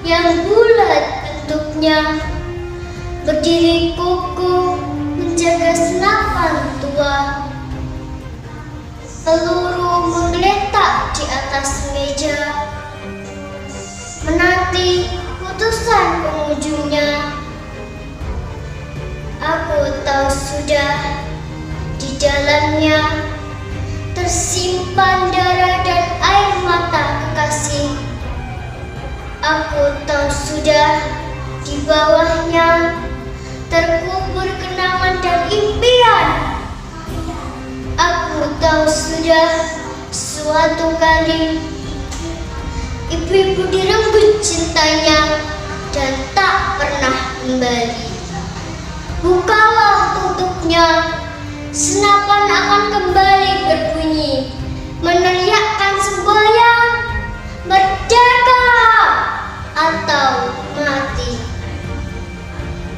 yang bulat bentuknya, berdiri kokoh menjaga senapan tua. Peluru menggeletak di atas meja, menanti putusan pengunjungnya. Aku tahu sudah di dalamnya tersimpan darah dan air mata kekasih. Aku tahu sudah di bawahnya terkubur kenangan dan impian. Aku tahu sudah suatu kali ibu-ibu direnggut cintanya dan tak pernah kembali. Bukalah tutupnya, senapan akan kembali berbunyi, meneriakkan semboyan, merdeka atau mati.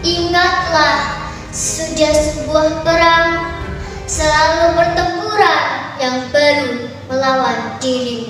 Ingatlah, sudah sebuah perang selalu pertempuran yang baru melawan diri.